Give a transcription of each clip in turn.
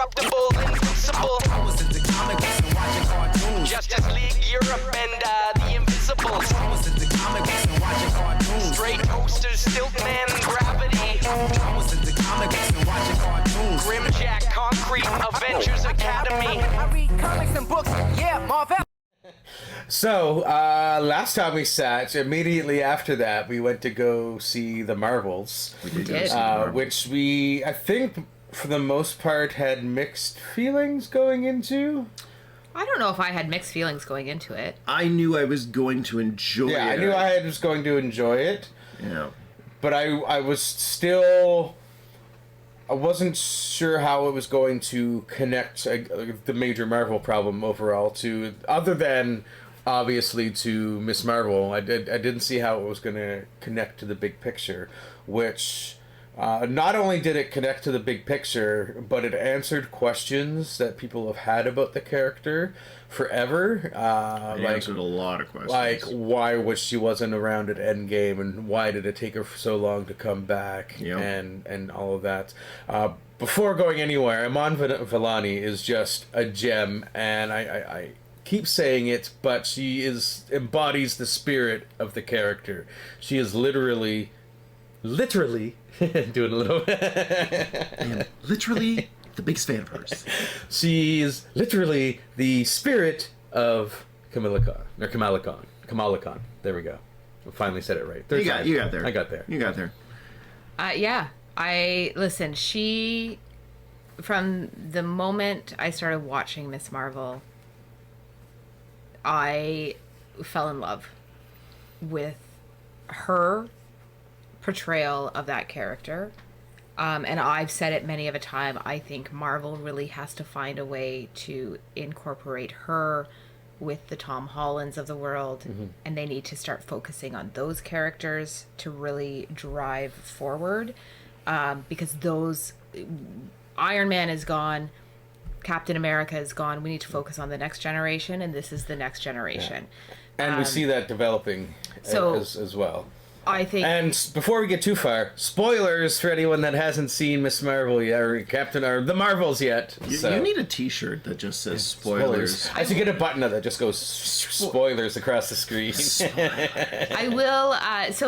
incorruptible, invincible. Justice League Europe and the Invisibles. Straight coasters, Stiltman, Gravity. Grimjack, Concrete, Avengers Academy. I read comics and books, yeah, Marvellous. So, last time we sat, immediately after that, we went to go see the Marvels. We did. Which we, I think, for the most part, had mixed feelings going into. I don't know if I had mixed feelings going into it. I knew I was going to enjoy it. Yeah, I knew I was going to enjoy it. Yeah. But I was still... I wasn't sure how it was going to connect the major Marvel problem overall to... Other than, obviously, to Miss Marvel. I didn't see how it was going to connect to the big picture, which... not only did it connect to the big picture, but it answered questions that people have had about the character forever. It answered a lot of questions. Like, why was she wasn't around at Endgame, and why did it take her so long to come back, and all of that. Before going anywhere, Iman Vellani is just a gem, and I keep saying it, but she embodies the spirit of the character. She is literally doing a little and literally the biggest fan of hers. She's literally the spirit of Kamala Khan. There we go. I finally said it right. You got there. I got there. You got there. Yeah. Listen, she, from the moment I started watching Miss Marvel, I fell in love with her portrayal of that character. And I've said it many of a time, I think Marvel really has to find a way to incorporate her with the Tom Hollands of the world, and they need to start focusing on those characters to really drive forward, because those... Iron Man is gone, Captain America is gone, we need to focus on the next generation, and this is the next generation. Yeah. And we see that developing as well. I think... And before we get too far, spoilers for anyone that hasn't seen Miss Marvel yet, or the Marvels yet. You need a t-shirt that just says spoilers. I should get a button that just goes spoilers across the screen. I will, as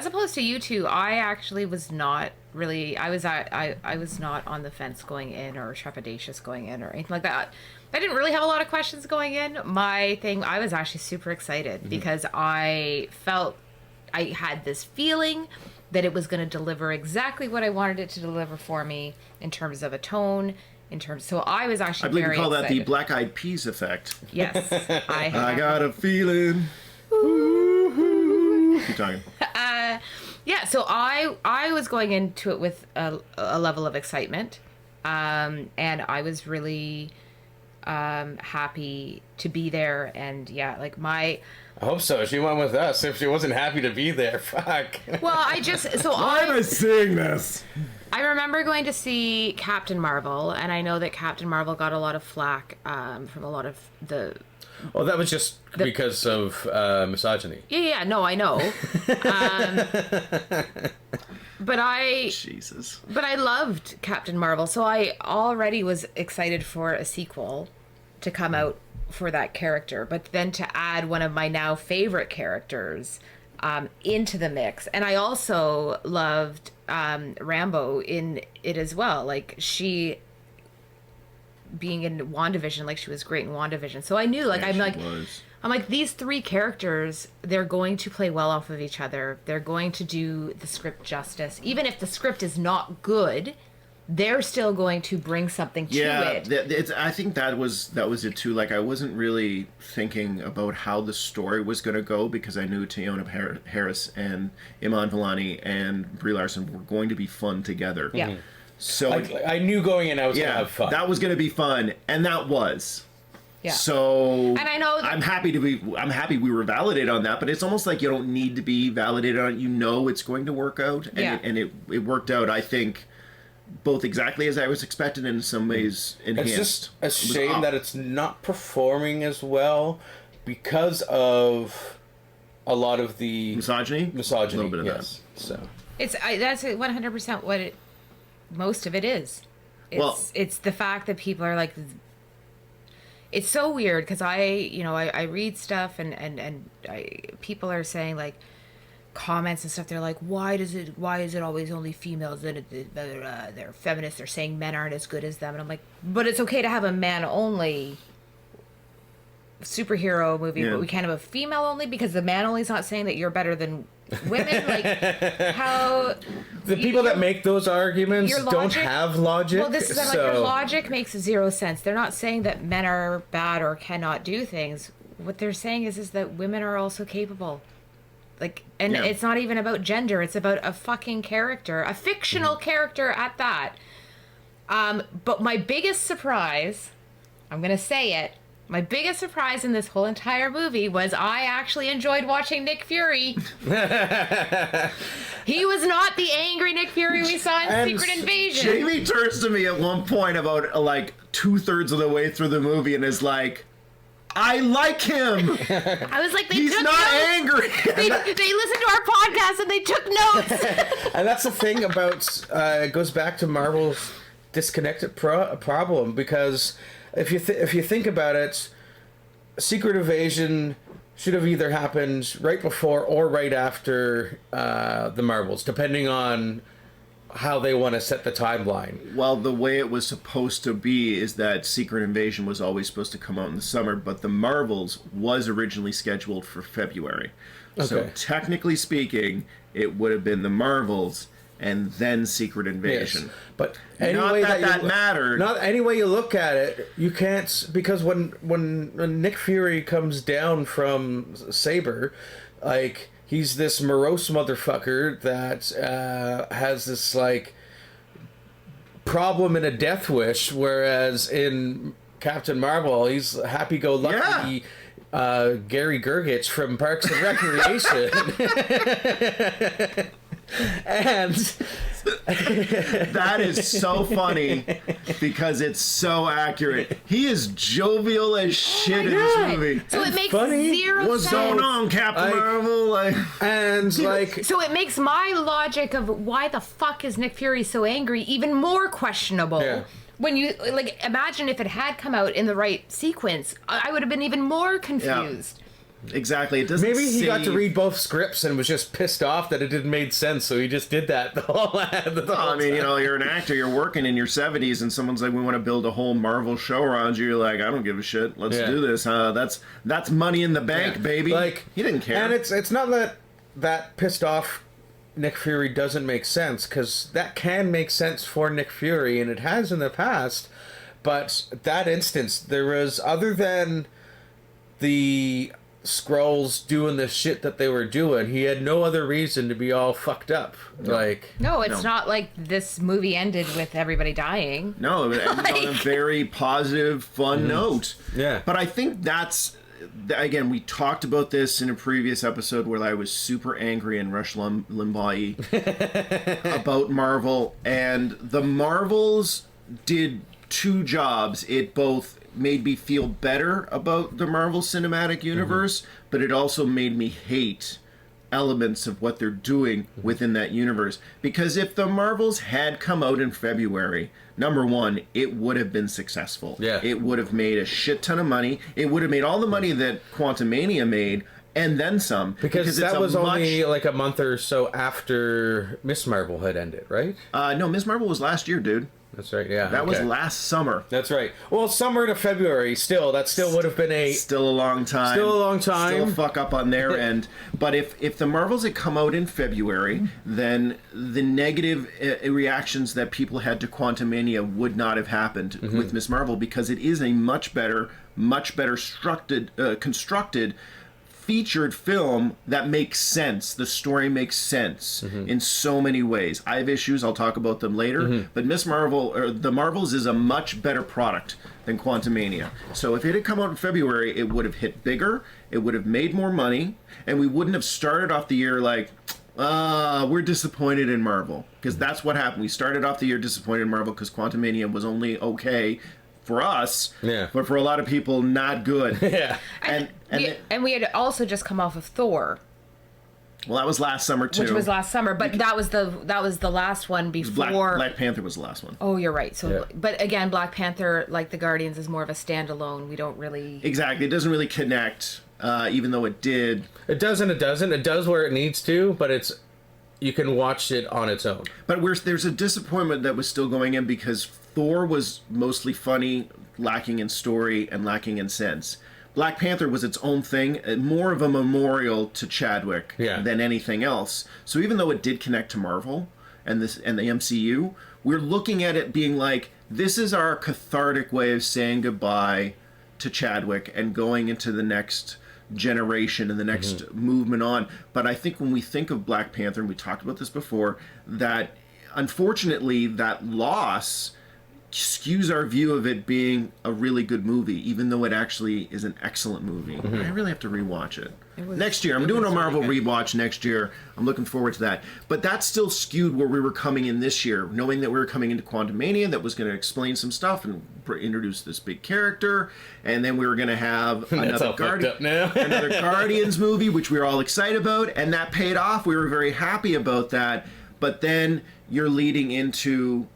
opposed to you two, I actually was not really, I was not on the fence going in, or trepidatious going in, or anything like that. I didn't really have a lot of questions going in. I was actually super excited, because I felt I had this feeling that it was going to deliver exactly what I wanted it to deliver for me in terms of a tone, so I was actually very excited. I believe you call that the Black Eyed Peas effect. Yes. I got a feeling. Ooh. Keep talking. Yeah, so I was going into it with a level of excitement, and I was really happy to be there, and I hope so. She went with us. If she wasn't happy to be there, fuck. Well, why am I saying this? I remember going to see Captain Marvel, and I know that Captain Marvel got a lot of flack from a lot of the... Well, that was just because of misogyny. Yeah, no, I know. Jesus. But I loved Captain Marvel, so I already was excited for a sequel to come out for that character. But then to add one of my now favorite characters into the mix, and I also loved Rambo in it as well. Like, she being in WandaVision, like, she was great in WandaVision. So I knew, I'm like, these three characters, they're going to play well off of each other. They're going to do the script justice. Even if the script is not good, they're still going to bring something to it. Yeah, I think that was it too. Like, I wasn't really thinking about how the story was going to go, because I knew Teyonah Harris and Iman Vellani and Brie Larson were going to be fun together. Yeah. Mm-hmm. So I knew going in I was going to have fun. That was going to be fun, and that was. Yeah. So, and I know I'm happy we were validated on that, but it's almost like you don't need to be validated on it. You know it's going to work out, and it worked out, I think, both exactly as I was expecting, and in some ways enhanced. It's just a shame that it's not performing as well because of a lot of the misogyny. A little bit of that. So that's 100% what most of it is. It's the fact that people are like, it's so weird because I read stuff and people are saying like comments and stuff. They're like, why is it always only females that they're feminists? They're saying men aren't as good as them, and I'm like, but it's okay to have a man only superhero movie, but we can't have a female only because the man only is not saying that you're better than women. Like, how the people that make those arguments don't have logic. Well, this is like your logic makes zero sense. They're not saying that men are bad or cannot do things. What they're saying is that women are also capable. Like, and it's not even about gender. It's about a fucking character, a fictional character at that. But my biggest surprise, I'm gonna say it. My biggest surprise in this whole entire movie was I actually enjoyed watching Nick Fury. He was not the angry Nick Fury we saw in Secret Invasion. Jamie turns to me at one point about like 2/3 of the way through the movie and is like, I like him. I was like, he's not angry. They listened to our podcast and they took notes. And that's the thing about it goes back to Marvel's disconnected problem, because if you think about it, Secret Invasion should have either happened right before or right after the Marvels, depending on how they want to set the timeline. Well, the way it was supposed to be is that Secret Invasion was always supposed to come out in the summer, but the Marvels was originally scheduled for February. Okay. So technically speaking, it would have been the Marvels and then Secret Invasion. Yes. But anyway, not that mattered. Not any way you look at it, you can't, because when Nick Fury comes down from Saber, like, he's this morose motherfucker that has this like problem and a death wish, whereas in Captain Marvel, he's happy-go-lucky. Gary Gergich from Parks and Recreation. And that is so funny because it's so accurate. He is jovial as shit in this movie. So it makes zero sense. What's going on, Captain Marvel? So it makes my logic of why the fuck is Nick Fury so angry even more questionable. Yeah. When you imagine if it had come out in the right sequence, I would have been even more confused. Yeah. Exactly. It doesn't. Maybe he got to read both scripts and was just pissed off that it didn't make sense, so he just did that the whole time. I mean, you're an actor, you're working in your 70s, and someone's like, "We want to build a whole Marvel show around you." You're like, "I don't give a shit. Let's do this." That's money in the bank, baby. Like, he didn't care. And it's not that pissed off Nick Fury doesn't make sense, because that can make sense for Nick Fury, and it has in the past. But that instance, there was, other than the Skrulls doing the shit that they were doing, he had no other reason to be all fucked up. No, it's not like this movie ended with everybody dying. No, it ended on a very positive, fun note. Yeah. But I think that's, again, we talked about this in a previous episode where I was super angry and Rush Limbaugh about Marvel, and the Marvels did two jobs. It both made me feel better about the Marvel Cinematic Universe, but it also made me hate elements of what they're doing within that universe. Because if the Marvels had come out in February, number one, it would have been successful. Yeah. It would have made a shit ton of money. It would have made all the money that Quantumania made, and then some. Because that was only like a month or so after Miss Marvel had ended, right? No, Miss Marvel was last year, dude. That's right, yeah. That was last summer. That's right. Well, summer to February, that still would have been Still a long time. Still a fuck up on their end. But if the Marvels had come out in February, then the negative reactions that people had to Quantumania would not have happened with Miss Marvel, because it is a much better constructed featured film that makes sense. The story makes sense in so many ways. I have issues, I'll talk about them later, but Miss Marvel, or The Marvels, is a much better product than Quantumania. So if it had come out in February, it would have hit bigger, it would have made more money, and we wouldn't have started off the year like, we're disappointed in Marvel. Because that's what happened. We started off the year disappointed in Marvel because Quantumania was only okay for us, but for a lot of people, not good. And we had also just come off of Thor. Well, that was last summer too. which was last summer, but that was the last one before. Black Panther was the last one. Oh, you're right. So, Yeah. but again, Black Panther, like the Guardians, is more of a standalone. We don't really. Exactly. It doesn't really connect, even though it did. It does and it doesn't. It does where it needs to, but you can watch it on its own. But there's a disappointment that was still going in because Thor was mostly funny, lacking in story, and lacking in sense. Black Panther was its own thing, more of a memorial to Chadwick than anything else. So even though it did connect to Marvel and the MCU, we're looking at it being like, this is our cathartic way of saying goodbye to Chadwick and going into the next generation and the next movement on. But I think when we think of Black Panther, and we talked about this before, that unfortunately that loss skews our view of it being a really good movie, even though it actually is an excellent movie. I really have to rewatch it. Next year. I'm doing a Marvel rewatch next year. I'm looking forward to that. But that still skewed where we were coming in this year, knowing that we were coming into Quantumania, that was going to explain some stuff and introduce this big character, and then we were going to have another another Guardians movie, which we were all excited about, and that paid off. We were very happy about that. But then you're leading into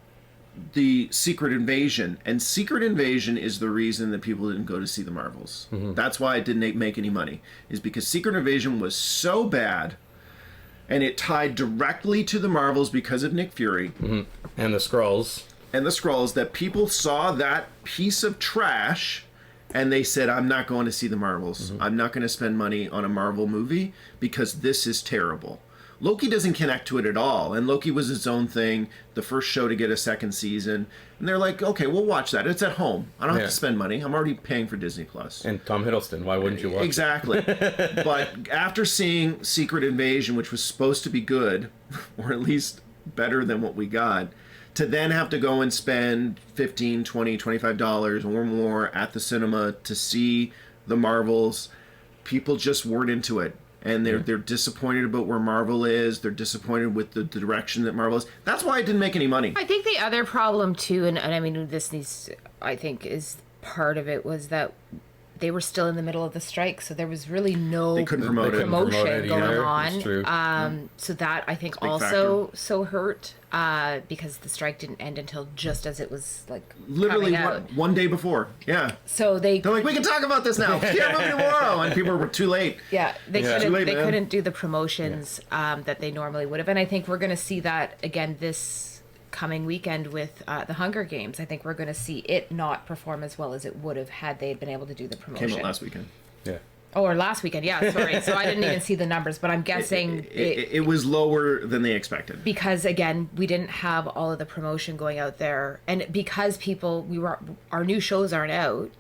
the Secret Invasion, and Secret Invasion is the reason that people didn't go to see the Marvels. That's why it didn't make any money, is because Secret Invasion was so bad, and it tied directly to the Marvels because of Nick Fury and the Skrulls, that people saw that piece of trash and they said, I'm not going to see the Marvels. I'm not going to spend money on a Marvel movie because this is terrible. Loki doesn't connect to it at all, and Loki was its own thing, the first show to get a second season, and they're like, okay, we'll watch that. It's at home. I don't have to spend money. I'm already paying for Disney Plus. And Tom Hiddleston, why wouldn't you watch Exactly. But after seeing Secret Invasion, which was supposed to be good, or at least better than what we got, to then have to go and spend $15, $20, $25 or more at the cinema to see the Marvels, people just weren't into it. And they're disappointed about where Marvel is. They're disappointed with the direction that Marvel is. That's why it didn't make any money. I think the other problem too, and I mean this needs, I think, is part of it, was that they were still in the middle of the strike, so there was really no They couldn't promote it. promotion going either. on. That's true. So that I think big also so hurt because the strike didn't end until just as it was like Literally coming out. one day before. Yeah. So they're like, we can talk about this now. Yeah, movie tomorrow. And people were too late. Yeah, they Yeah. couldn't. Too late, They man. couldn't do the promotions that they normally would have, and I think we're going to see that again this coming weekend with the Hunger Games. I think we're going to see it not perform as well as it would have had they had been able to do the promotion. Came out last weekend. Yeah. Oh, or last weekend, yeah, sorry. So I didn't even see the numbers, but I'm guessing It was lower than they expected. because again, we didn't have all of the promotion going out there, and because our new shows aren't out,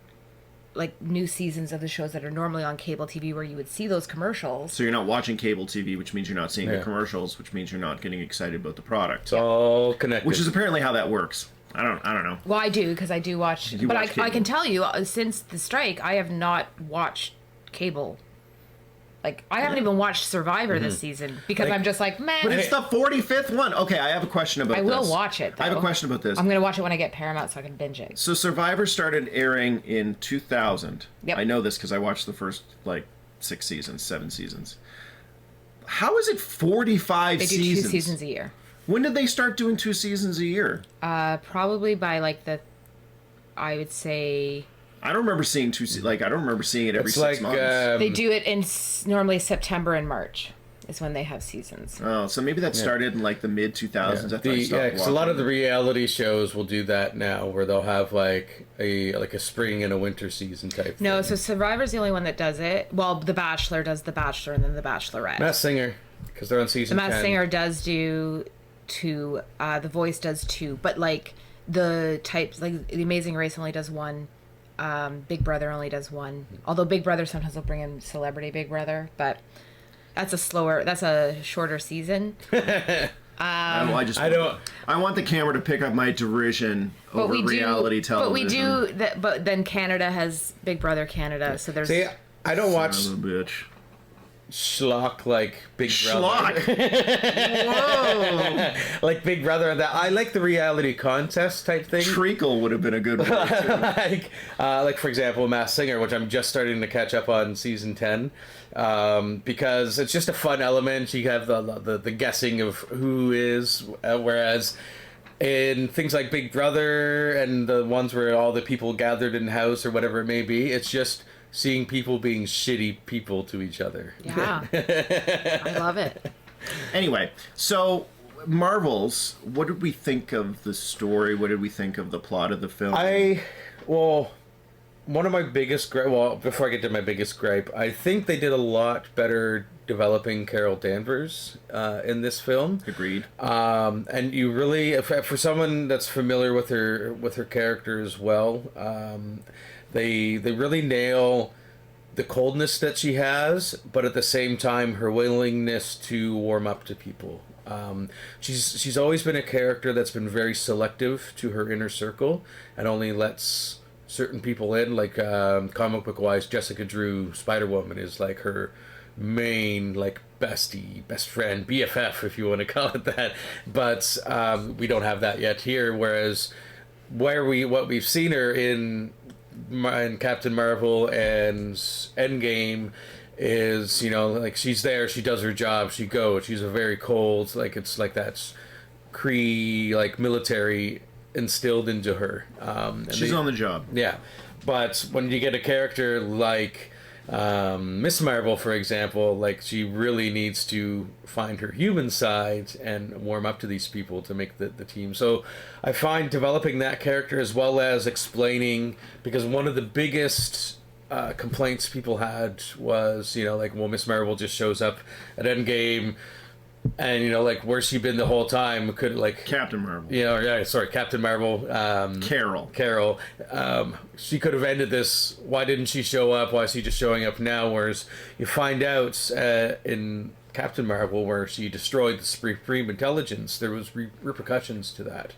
like new seasons of the shows that are normally on cable TV where you would see those commercials. So you're not watching cable TV, which means you're not seeing the Yeah. commercials, which means you're not getting excited about the product. It's all connected. Which is apparently how that works. I don't know. Well, I do because I do watch, You but watch I cable. can tell you since the strike, I have not watched cable. Like I haven't even watched Survivor this season because I'm just like, man. But it's the 45th one. Okay, I have a question about I this. will watch it, I have a though. question about this. I'm gonna watch it when I get Paramount so I can binge it. So Survivor started airing in 2000. Yep. I know this because I watched the first, 7 seasons. How is it 45 They do seasons? 2 seasons a year. When did they start doing 2 seasons a year? Probably by I would say I don't remember seeing I don't remember seeing it every It's 6 like months. they do it in normally September and March is when they have seasons. Oh, so maybe that started in the mid 2000s. I thought I stopped because a lot of the watching. reality shows will do that now, where they'll have a spring and a winter season type. No, thing. so Survivor's the only one that does it. Well, The Bachelor does The Bachelor and then The Bachelorette. Masked Singer, because they're on season. The Masked 10. Singer does do 2. The Voice does 2, but the types The Amazing Race only does 1. Big Brother only does 1. Although Big Brother sometimes will bring in Celebrity Big Brother, but that's a shorter season. I want the camera to pick up my derision over reality television. But we do that. But then Canada has Big Brother Canada, so there's. See, I don't watch. Son of a bitch. schlock like Big Schlock. Brother. Whoa. Like Big Brother and that. I like the reality contest type thing. Treacle would have been a good one. Too. like for example, Masked Singer, which I'm just starting to catch up on season 10, because it's just a fun element. You have the guessing of who is, whereas in things like Big Brother and the ones where all the people gathered in house or whatever it may be, it's just seeing people being shitty people to each other. Yeah. I love it. Anyway, so Marvels, what did we think of the story? What did we think of the plot of the film? One of my biggest before I get to my biggest gripe, I think they did a lot better developing Carol Danvers in this film. Agreed. And you really, for someone that's familiar with her character as well, they really nail the coldness that she has, but at the same time her willingness to warm up to people. She's always been a character that's been very selective to her inner circle and only lets certain people in, like comic book wise, Jessica Drew, Spider-Woman is like her main like bestie, best friend, BFF if you want to call it that. But we don't have that yet here. Whereas what we've seen her in Captain Marvel and Endgame is, you know, like she's there, she does her job, she goes. She's a very cold, like it's like that Kree like military instilled into her. She's on the job. Yeah, but when you get a character like Miss Marvel, for example, like she really needs to find her human side and warm up to these people to make the team. So I find developing that character as well as explaining, because one of the biggest complaints people had was, you know, like, well, Miss Marvel just shows up at Endgame and, you know, like, where's she been the whole time? Could, like... Captain Marvel. You know, yeah, sorry, Captain Marvel. Carol. She could have ended this. Why didn't she show up? Why is she just showing up now? Whereas you find out in Captain Marvel, where she destroyed the Supreme Intelligence, there was repercussions to that.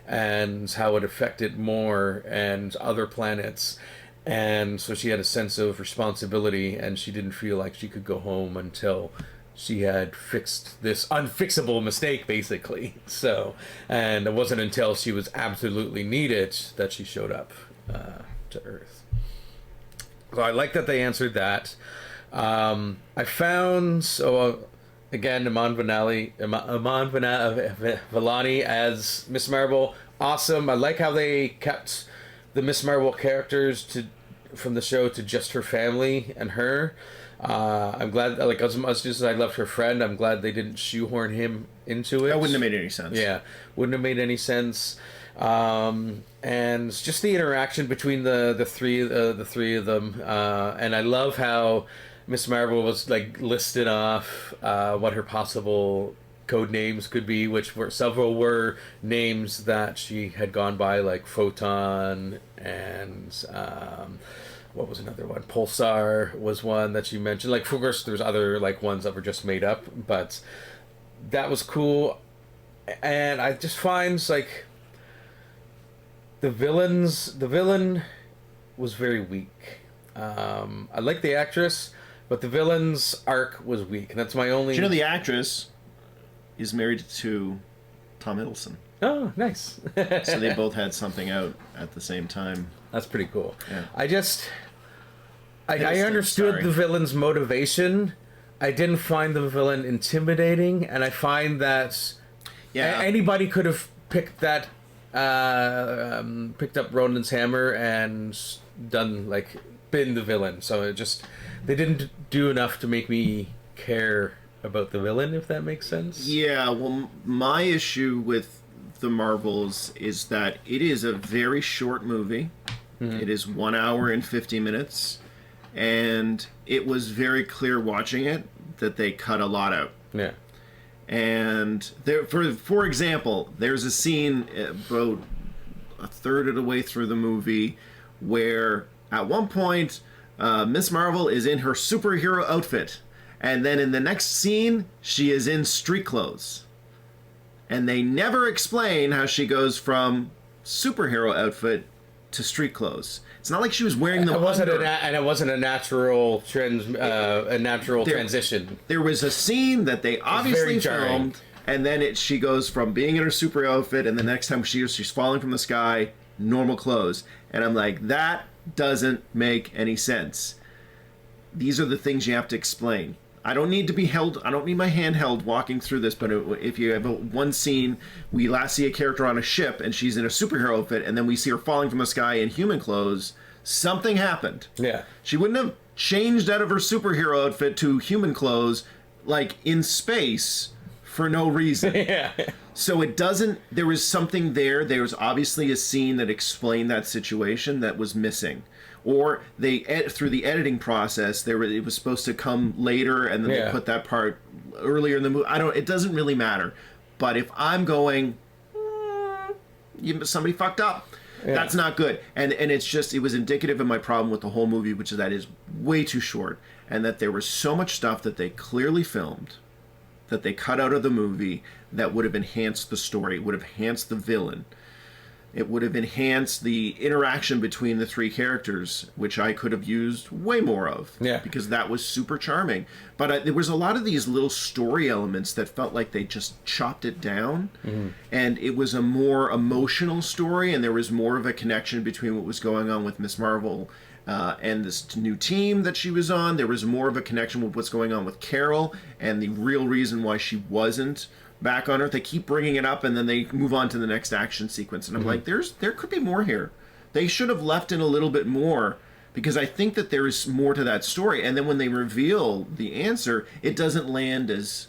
And how it affected Moore and other planets. And so she had a sense of responsibility, and she didn't feel like she could go home until she had fixed this unfixable mistake, basically. So, and it wasn't until she was absolutely needed that she showed up to Earth. So I like that they answered that. I found, again, Iman Vellani as Miss Marvel, awesome. I like how they kept the Miss Marvel characters from the show to just her family and her. I'm glad, like, as much as I loved her friend, I'm glad they didn't shoehorn him into it. That wouldn't have made any sense. Yeah, wouldn't have made any sense. And just the interaction between the three of them. And I love how Miss Marvel was like listed off what her possible code names could be, which several were names that she had gone by, like Photon and what was another one? Pulsar was one that you mentioned. Like, of course, there's other like ones that were just made up, but that was cool. And I just find like the villain was very weak. I like the actress, but the villain's arc was weak, and that's my only. Do you know the actress is married to Tom Hiddleston? Oh, nice. So they both had something out at the same time. That's pretty cool. Yeah. I understood the villain's motivation. I didn't find the villain intimidating, and I find that anybody could have picked that, picked up Ronin's hammer and been the villain. So they didn't do enough to make me care about the villain, if that makes sense. Yeah, well, my issue with the Marvels is that it is a very short movie. Mm-hmm. It is 1 hour and 50 minutes, and it was very clear watching it that they cut a lot out. Yeah. And there, for example, there's a scene about a third of the way through the movie where at one point Miss Marvel is in her superhero outfit, and then in the next scene she is in street clothes. And they never explain how she goes from superhero outfit to street clothes. It's not like she was wearing them It wasn't under. and it wasn't a natural transition. There was a scene that they obviously jarring. filmed, and then she goes from being in her super outfit, and the next time she's falling from the sky, normal clothes. And I'm like, that doesn't make any sense. These are the things you have to explain. I don't need to be held. I don't need my hand held walking through this. But if you have one scene, we last see a character on a ship and she's in a superhero outfit, and then we see her falling from the sky in human clothes. Something happened. Yeah. She wouldn't have changed out of her superhero outfit to human clothes, like in space, for no reason. Yeah. So it doesn't. There was something there. There was obviously a scene that explained that situation that was missing. Or they through the editing process, it was supposed to come later, and then they put that part earlier in the movie. It doesn't really matter. But if I'm going, somebody fucked up. Yeah. That's not good. And it was indicative of my problem with the whole movie, which is that it is way too short, and that there was so much stuff that they clearly filmed that they cut out of the movie that would have enhanced the story, would have enhanced the villain. It would have enhanced the interaction between the three characters, which I could have used way more of. Yeah. Because that was super charming. But there was a lot of these little story elements that felt like they just chopped it down. Mm-hmm. And it was a more emotional story, and there was more of a connection between what was going on with Miss Marvel and this new team that she was on. There was more of a connection with what's going on with Carol and the real reason why she wasn't back on Earth. They keep bringing it up, and then they move on to the next action sequence. And I'm like, there could be more here. They should have left in a little bit more, because I think that there is more to that story. And then when they reveal the answer, it doesn't land as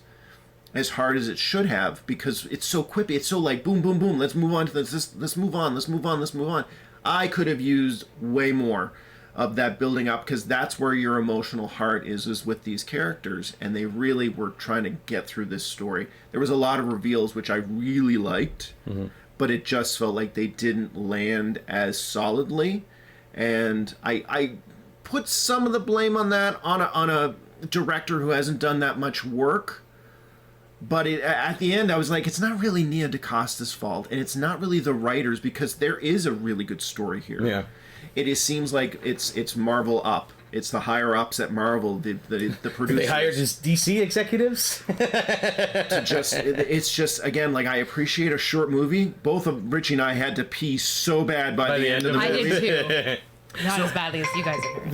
hard as it should have, because it's so quippy. It's so like boom, boom, boom. Let's move on to this. Let's move on. Let's move on. Let's move on. I could have used way more of that building up, because that's where your emotional heart is with these characters, and they really were trying to get through this story. There was a lot of reveals which I really liked, but it just felt like they didn't land as solidly, and I put some of the blame on that on a director who hasn't done that much work. But at the end, I was like, it's not really Nia DaCosta's fault, and it's not really the writers, because there is a really good story here. Yeah. It seems like it's Marvel up. It's the higher ups at Marvel, the producers. They hired just DC executives. It's just again, like, I appreciate a short movie. Both of Richie and I had to pee so bad by the end of the movie. I did too. Not as badly as you guys are.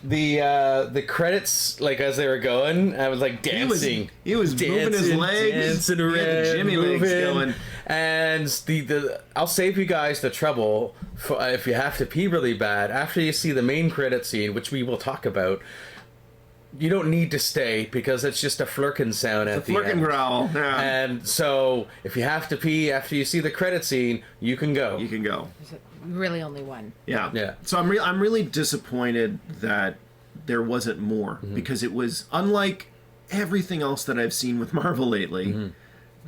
The credits, like, as they were going, I was like dancing. He was moving his legs, dancing around, he had the Jimmy legs going. And I'll save you guys the trouble if you have to pee really bad. After you see the main credit scene, which we will talk about, you don't need to stay, because it's just a flirkin' sound at the end. Flirkin' growl. Yeah. And so if you have to pee after you see the credit scene, you can go. You can go. Really only one. Yeah. Yeah. So I'm really disappointed that there wasn't more, because it was unlike everything else that I've seen with Marvel lately.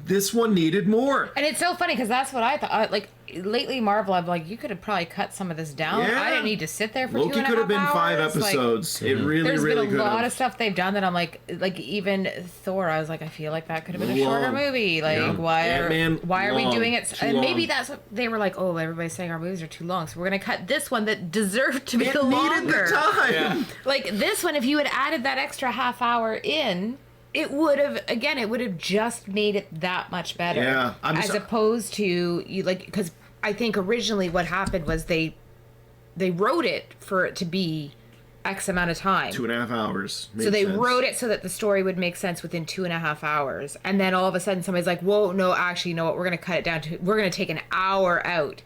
This one needed more. And it's so funny, because that's what I thought. Like, lately, Marvel, I'm like, you could have probably cut some of this down. Yeah. I didn't need to sit there for Loki 2.5 hours. could have been 5 episodes. It really, there's really been a could lot have. of stuff they've done that I'm like even Thor, I was like, I feel like that could have been a shorter movie. Like, Yeah. why are we long. doing it? Too And maybe long. that's what they were like, oh, everybody's saying our movies are too long, so we're going to cut this one that deserved to be It needed longer. the time. Yeah. Like, this one, if you had added that extra half hour in, it would have just made it that much better. Yeah, as opposed to you, like, because I think originally what happened was they wrote it for it to be X amount of time. 2.5 hours. So they sense. wrote it so that the story would make sense within 2.5 hours, and then all of a sudden somebody's like, "Whoa, no, actually, you know what? We're going to cut it down to. We're going to take an hour out."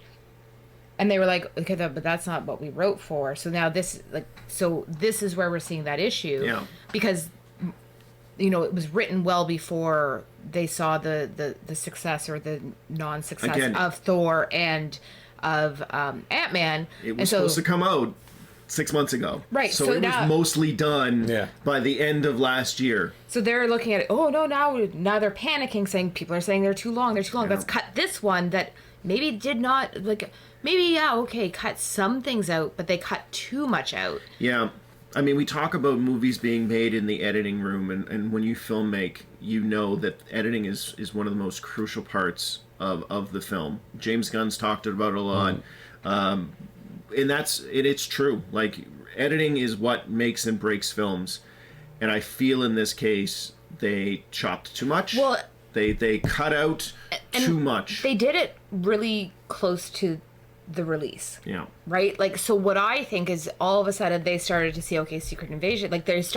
And they were like, "Okay, but that's not what we wrote for." So now this is where we're seeing that issue. Yeah. Because it was written well before they saw the success or the non-success Again, of Thor and of Ant-Man. It was supposed to come out 6 months ago. Right, So so it now- was mostly done Yeah. by the end of last year. So they're looking at it. Oh no! Now they're panicking, saying people are saying they're too long. They're too long. Yeah. Let's cut this one that maybe did not like. Maybe cut some things out, but they cut too much out. Yeah. I mean, we talk about movies being made in the editing room, and when you film make, you know that editing is one of the most crucial parts of the film. James Gunn's talked about it a lot. and it's true. Like, editing is what makes and breaks films, and I feel in this case they chopped too much. Well, they cut out too much. They did it really close to the release. Yeah. Right? Like, so what I think is all of a sudden they started to see, okay, Secret Invasion. Like, there was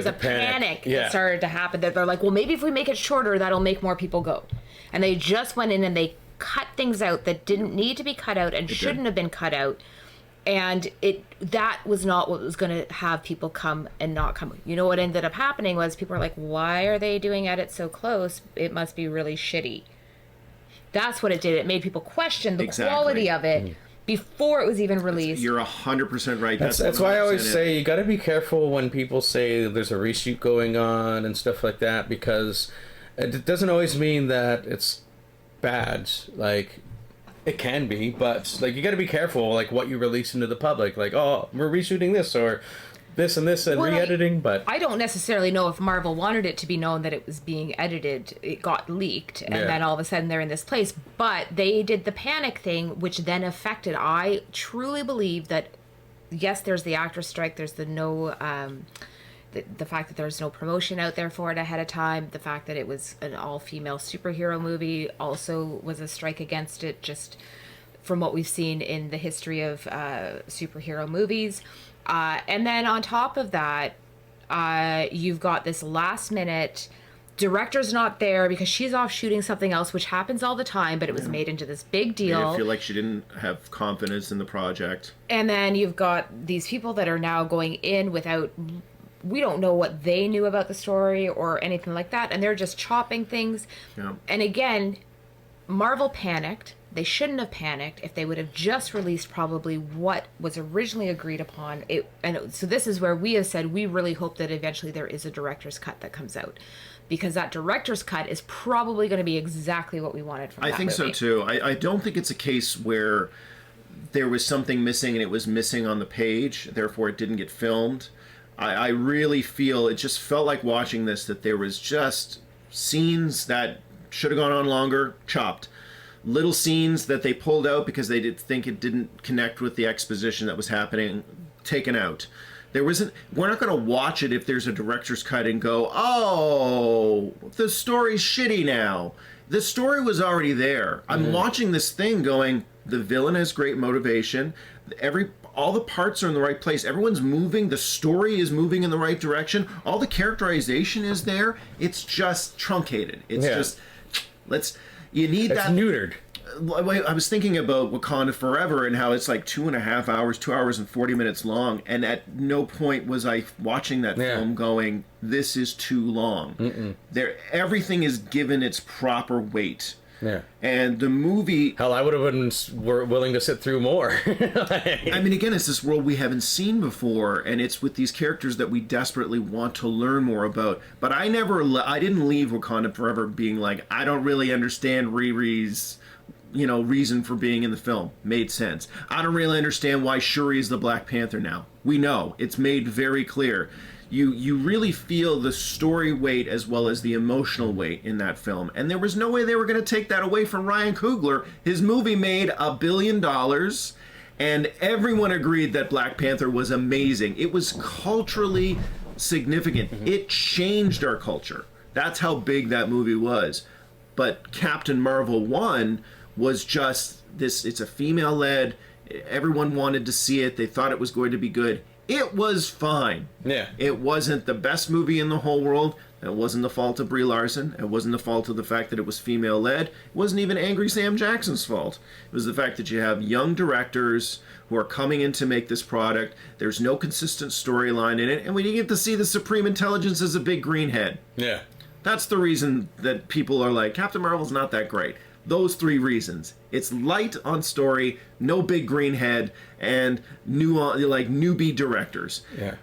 a panic that started to happen. That they're like, well, maybe if we make it shorter, that'll make more people go. And they just went in and they cut things out that didn't need to be cut out and shouldn't have been cut out. And that was not what was going to have people come and not come. You know what ended up happening was people were like, why are they doing edits so close? It must be really shitty. That's what it did. It made people question the quality of it before it was even released. You're 100% right. That's why I always say you got to be careful when people say there's a reshoot going on and stuff like that, because it doesn't always mean that it's bad. Like, it can be, but like, you got to be careful like what you release into the public. Like, oh, we're reshooting this or this and re-editing. But I don't necessarily know if Marvel wanted it to be known that it was being edited. It got leaked, and then all of a sudden they're in this place. But they did the panic thing, which then affected. I truly believe that yes, there's the actor strike. There's the the fact that there's no promotion out there for it ahead of time. The fact that it was an all-female superhero movie also was a strike against it, just from what we've seen in the history of superhero movies. And then on top of that, you've got this last-minute director's not there because she's off shooting something else, which happens all the time, but it was made into this big deal. I feel like she didn't have confidence in the project. And then you've got these people that are now going in without... We don't know what they knew about the story or anything like that, and they're just chopping things. Yeah. And again, Marvel panicked. They shouldn't have panicked if they would have just released probably what was originally agreed upon. So this is where we have said we really hope that eventually there is a director's cut that comes out, because that director's cut is probably going to be exactly what we wanted from that movie. I think so too. I don't think it's a case where there was something missing and it was missing on the page, therefore it didn't get filmed. I really feel, it just felt like watching this, that there was just scenes that should have gone on longer, chopped. Little scenes that they pulled out because they did think it didn't connect with the exposition that was happening, taken out. We're not going to watch it if there's a director's cut and go, oh, the story's shitty now. The story was already there. I'm watching this thing going, the villain has great motivation. All the parts are in the right place. Everyone's moving. The story is moving in the right direction. All the characterization is there. It's just truncated. It's just, you need that. It's neutered. I was thinking about Wakanda Forever and how it's like 2.5 hours, 2 hours and 40 minutes long. And at no point was I watching that film going, this is too long. Everything is given its proper weight. Yeah. And the movie... Hell, I would have been willing to sit through more. I mean, again, it's this world we haven't seen before, and it's with these characters that we desperately want to learn more about. But I didn't leave Wakanda Forever being like, I don't really understand Riri's, reason for being in the film. Made sense. I don't really understand why Shuri is the Black Panther now. We know. It's made very clear. You really feel the story weight as well as the emotional weight in that film. And there was no way they were going to take that away from Ryan Coogler. His movie made $1 billion, and everyone agreed that Black Panther was amazing. It was culturally significant. It changed our culture. That's how big that movie was. But Captain Marvel 1 was just this, it's a female-led, everyone wanted to see it, they thought it was going to be good. It was fine. Yeah. It wasn't the best movie in the whole world. It wasn't the fault of Brie Larson. It wasn't the fault of the fact that it was female-led. It wasn't even Angry Sam Jackson's fault. It was the fact that you have young directors who are coming in to make this product. There's no consistent storyline in it, and we didn't get to see the Supreme Intelligence as a big green head. Yeah. That's the reason that people are like, Captain Marvel's not that great. Those three reasons. It's light on story, no big green head, and newbie directors. Yeah.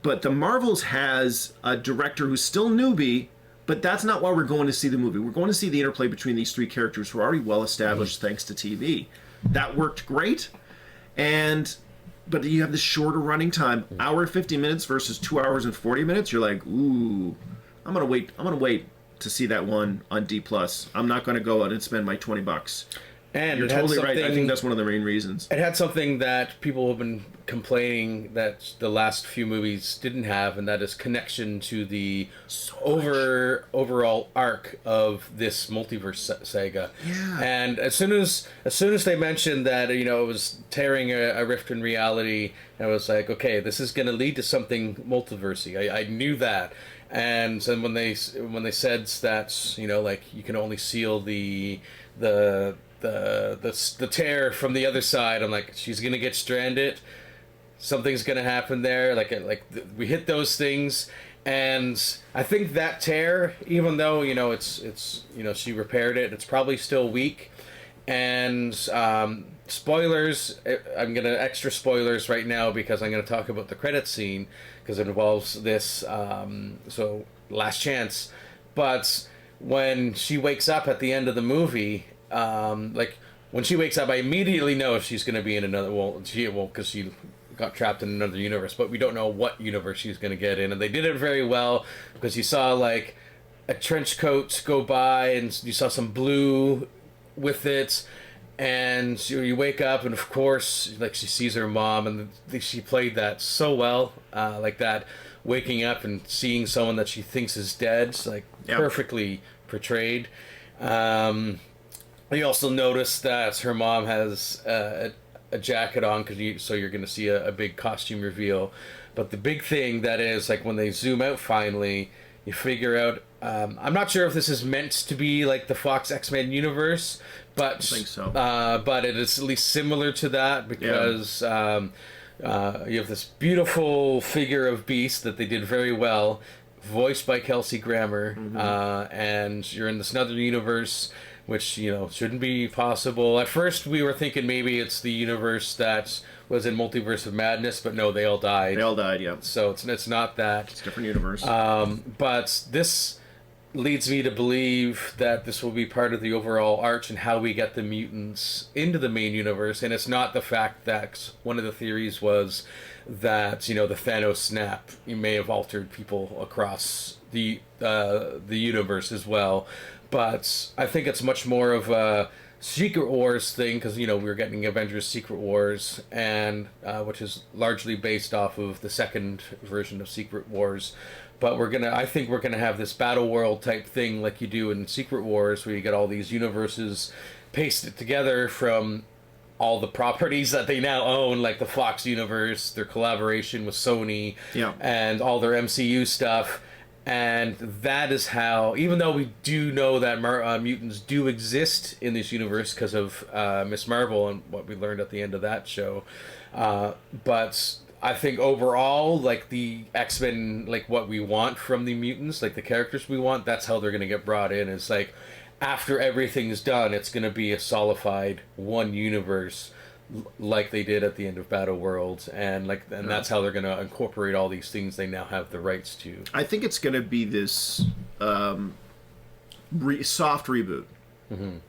But the Marvels has a director who's still newbie, but that's not why we're going to see the movie. We're going to see the interplay between these three characters who are already well established thanks to TV. That worked great, but you have this shorter running time, hour 50 minutes versus 2 hours and 40 minutes. You're like, ooh, I'm gonna wait to see that one on D+. I'm not going to go out and spend my $20. And You're it had totally right. I something- think that's one of the main reasons. It had something that people have been complaining that the last few movies didn't have, and that is connection to the overall arc of this multiverse saga. Yeah. And as soon as they mentioned that, it was tearing a rift in reality, I was like, okay, this is going to lead to something multiversey. I knew that. And then when they said that, like you can only seal the tear from the other side, I'm like, she's gonna get stranded, something's gonna happen there, we hit those things. And I think that tear, even though it's she repaired it, it's probably still weak. And spoilers, I'm gonna extra spoilers right now because I'm gonna talk about the credit scene because it involves this, so last chance. But when she wakes up at the end of the movie, when she wakes up, I immediately know if she's going to be in another. Well, she won't because she got trapped in another universe. But we don't know what universe she's going to get in, and they did it very well because you saw like a trench coat go by, and you saw some blue with it, and you wake up, and of course, like she sees her mom, and she played that so well, like that. Waking up and seeing someone that she thinks is dead, like perfectly portrayed. You also notice that her mom has a jacket on so you're going to see a big costume reveal. But the big thing that is, like, when they zoom out finally, you figure out. I'm not sure if this is meant to be like the Fox X-Men universe, but I think so. But it is at least similar to that because. You have this beautiful figure of Beast that they did very well, voiced by Kelsey Grammer, and you're in this other universe, which shouldn't be possible. At first, we were thinking maybe it's the universe that was in Multiverse of Madness, but no, they all died. They all died, yeah. So it's not that. It's a different universe. But this leads me to believe that this will be part of the overall arch and how we get the mutants into the main universe. And it's not the fact that one of the theories was that the Thanos snap may have altered people across the universe as well. But I think it's much more of a Secret Wars thing because we were getting Avengers Secret Wars, and which is largely based off of the second version of Secret Wars. But I think we're gonna have this battle world type thing like you do in Secret Wars, where you get all these universes pasted together from all the properties that they now own, like the Fox universe, their collaboration with Sony, and all their MCU stuff. And that is how, even though we do know that mutants do exist in this universe because of Miss Marvel and what we learned at the end of that show, but I think overall, like the X-Men, like what we want from the mutants, like the characters we want, that's how they're going to get brought in. It's like after everything's done, it's going to be a solidified one universe, like they did at the end of Battle Worlds, and that's how they're going to incorporate all these things they now have the rights to. I think it's going to be this soft reboot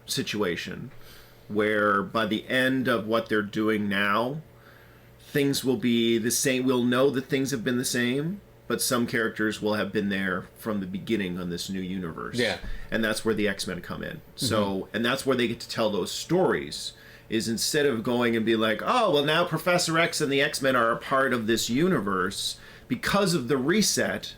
situation, where by the end of what they're doing now, things will be the same. We'll know that things have been the same, but some characters will have been there from the beginning on this new universe. Yeah. And that's where the X-Men come in. So, and that's where they get to tell those stories, is instead of going and be like, oh, well, now Professor X and the X-Men are a part of this universe, because of the reset,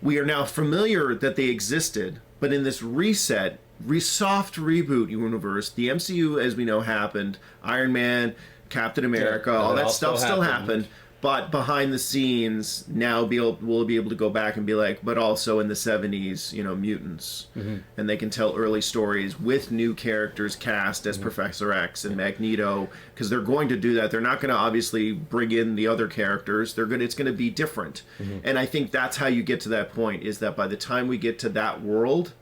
we are now familiar that they existed, but in this reset, soft reboot universe, the MCU, as we know, happened. Iron Man, Captain America, all that stuff still happened. But behind the scenes, now we'll be able to go back and be like, but also in the 70s, mutants. And they can tell early stories with new characters cast as Professor X and Magneto, because they're going to do that. They're not going to obviously bring in the other characters. It's going to be different. And I think that's how you get to that point, is that by the time we get to that world,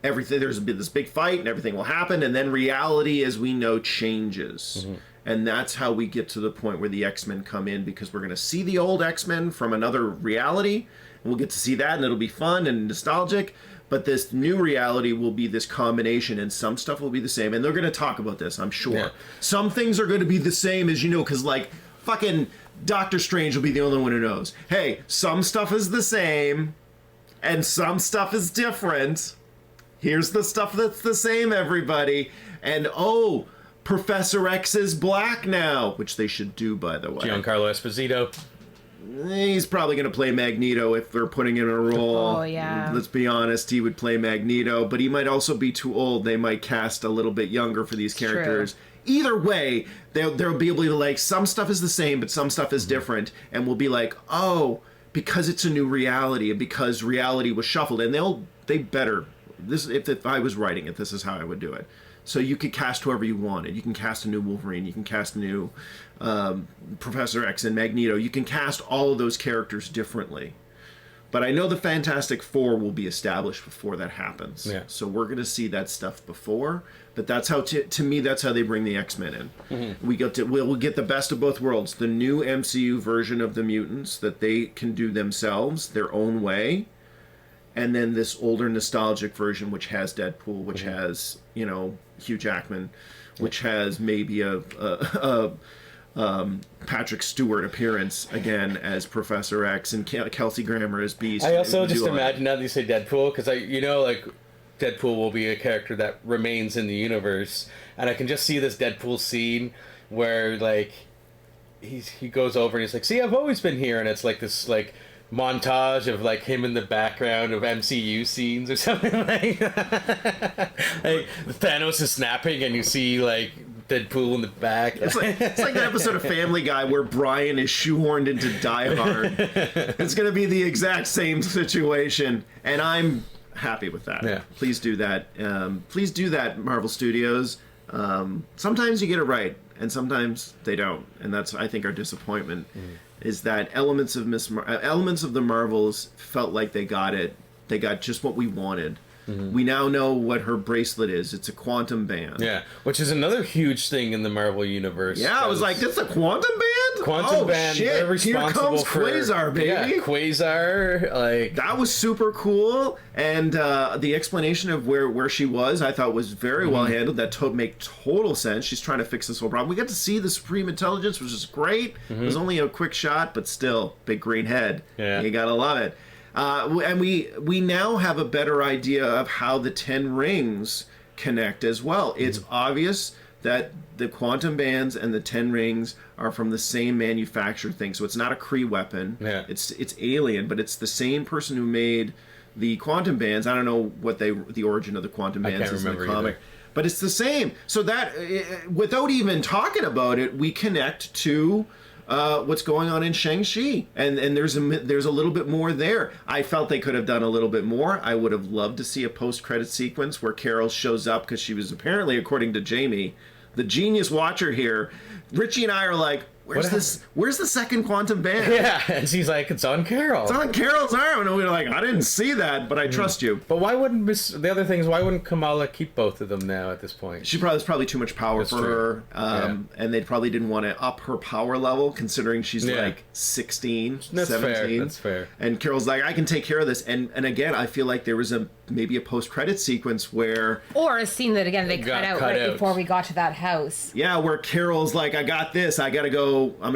there's this big fight and everything will happen, and then reality as we know changes. And that's how we get to the point where the X-Men come in, because we're going to see the old X-Men from another reality, and we'll get to see that, and it'll be fun and nostalgic. But this new reality will be this combination, and some stuff will be the same. And they're going to talk about this, I'm sure. Yeah. Some things are going to be the same, as you know, because like fucking Doctor Strange will be the only one who knows. Hey, some stuff is the same, and some stuff is different. Here's the stuff that's the same, everybody. And oh, Professor X is black now, which they should do, by the way. Giancarlo Esposito. He's probably going to play Magneto if they're putting in a role. Oh, yeah. Let's be honest, he would play Magneto, but he might also be too old. They might cast a little bit younger for these characters. True. Either way, they'll be able to, like, some stuff is the same, but some stuff is different, and we'll be like, oh, because it's a new reality, and because reality was shuffled, and they better. This, if I was writing it, this is how I would do it. So you could cast whoever you wanted. You can cast a new Wolverine. You can cast a new Professor X and Magneto. You can cast all of those characters differently. But I know the Fantastic Four will be established before that happens. Yeah. So we're going to see that stuff before. But that's how, to me, that's how they bring the X-Men in. Mm-hmm. We'll get the best of both worlds. The new MCU version of the mutants that they can do themselves, their own way. And then this older nostalgic version, which has Deadpool, which has, Hugh Jackman, which has maybe a Patrick Stewart appearance again as Professor X and Kelsey Grammer as Beast. I also just imagine now that you say Deadpool, because Deadpool will be a character that remains in the universe, and I can just see this Deadpool scene where like he goes over and he's like, "See, I've always been here," and it's like this like montage of like him in the background of MCU scenes or something like that. Like Thanos is snapping and you see like Deadpool in the back. It's like that episode of Family Guy where Brian is shoehorned into Die Hard. It's going to be the exact same situation, and I'm happy with that. Yeah. Please do that. Please do that, Marvel Studios. Sometimes you get it right, and sometimes they don't, and that's, I think, our disappointment. Is that elements of the Marvels felt like they got it. They got just what we wanted. Mm-hmm. We now know what her bracelet is. It's a quantum band. Yeah, which is another huge thing in the Marvel universe. Yeah, I was like, "That's a quantum band." Quantum band. Shit! They're responsible Here comes for Quasar, baby. Yeah, Quasar. Like that was super cool, and the explanation of where she was, I thought, was very well handled. That made total sense. She's trying to fix this whole problem. We got to see the Supreme Intelligence, which is great. It was only a quick shot, but still, big green head. Yeah, you gotta love it. And we now have a better idea of how the 10 rings connect as well. It's obvious that the quantum bands and the 10 rings are from the same manufacturer thing. So it's not a Kree weapon. Yeah. It's alien, but it's the same person who made the quantum bands. I don't know what the origin of the quantum bands is in the comic. Either. But it's the same. So that, without even talking about it, we connect to what's going on in Shang-Chi, and there's a little bit more there. I felt they could have done a little bit more. I would have loved to see a post-credit sequence where Carol shows up because she was apparently, according to Jamie, the genius watcher here. Richie and I are like, Where's the second quantum band? Yeah, and she's like, it's on Carol. It's on Carol's arm, and we were like, I didn't see that, but I trust you. But why wouldn't why wouldn't Kamala keep both of them now at this point? There's probably too much power for her, and they probably didn't want to up her power level, considering she's like 16, That's 17. That's fair. And Carol's like, I can take care of this. And again, I feel like there was maybe a post-credit sequence where... Or a scene that, again, they cut out before we got to that house. Yeah, where Carol's like, I got this, I'm going